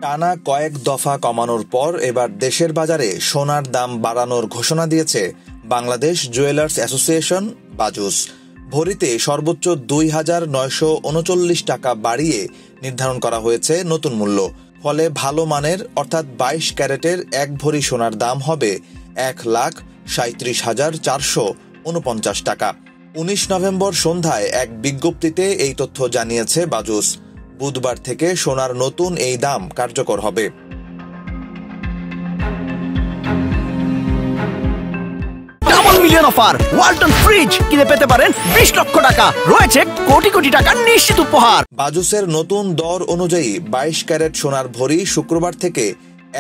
টানা কয়েক দফা কমানোর পর এবার দেশের বাজারে সোনার দাম বাড়ানোর ঘোষণা দিয়েছে বাংলাদেশ জুয়েলার্স অ্যাসোসিয়েশন বাজুস। ভরিতে সর্বোচ্চ ২,৯৩৯ টাকা বাড়িয়ে নির্ধারণ করা হয়েছে নতুন মূল্য। ফলে ভালো মানের অর্থাৎ ২২ ক্যারেটের এক ভরি সোনার দাম হবে ১,৩৭,৪৪৯ টাকা। ১৯ নভেম্বর সন্ধ্যায় এক বিজ্ঞপ্তিতে এই তথ্য জানিয়েছে বাজুস। বুধবার থেকে সোনার নতুন এই দাম কার্যকর হবে। Double million offer Walton fridge কিনে পেতে পারেন ২০ লক্ষ টাকা, রয়েছে কোটি কোটি টাকার নিশ্চিত উপহার। বাজুসের নতুন দর অনুযায়ী ২২ ক্যারেট সোনার ভরি শুক্রবার থেকে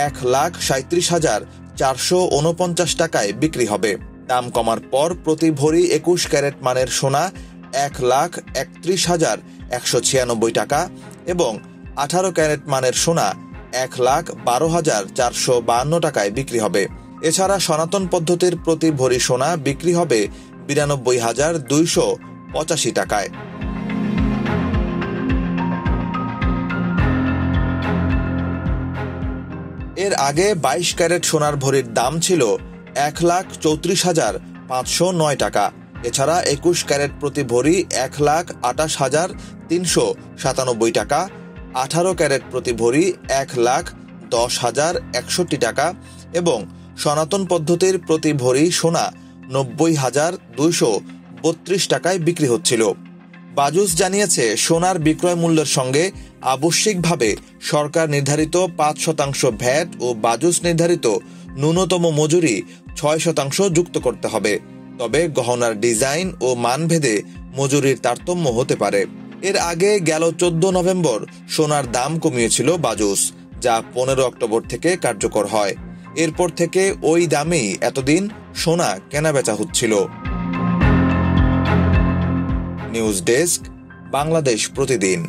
১,৩৭,৪৪৯ টাকায় বিক্রি হবে। দাম কমার পর প্রতি ভরি ২১ ক্যারেট মানের সোনা ১,৩১,১৯৬ টাকা এবং ১৮ ক্যারেট মানের সোনা ১,১২,৪৫২ টাকায় বিক্রি হবে। এছাড়া সনাতন পদ্ধতির প্রতি ভরি সোনা বিক্রি হবে ৯২,২৮৫ টাকায়। এর আগে ২২ ক্যারেট সোনার ভরির দাম ছিল ১,৩৪,৫০৯ টাকা। এছাড়া ২১ ক্যারেট প্রতি ভরি ১,২৮,৩৯৭ টাকা, ১৮ ক্যারেট প্রতি ভরি ১,১০,০৬১ টাকা এবং সনাতন পদ্ধতির প্রতি ভরি সোনা ৯০,২৩২ টাকায় বিক্রি হচ্ছিল। বাজুস জানিয়েছে, সোনার বিক্রয় মূল্যের সঙ্গে আবশ্যিকভাবে সরকার নির্ধারিত ৫% ভ্যাট ও বাজুস নির্ধারিত ন্যূনতম মজুরি ৬% যুক্ত করতে হবে। তবে গহনার ডিজাইন ও মানভেদে মজুরির তারতম্য হতে পারে। এর আগে গেল ১৪ নভেম্বর সোনার দাম কমিয়েছিল বাজুস, যা ১৫ অক্টোবর থেকে কার্যকর হয়। এরপর থেকে ওই দামেই এতদিন সোনা কেনাবেচা হচ্ছিল। নিউজ ডেস্ক, বাংলাদেশ প্রতিদিন।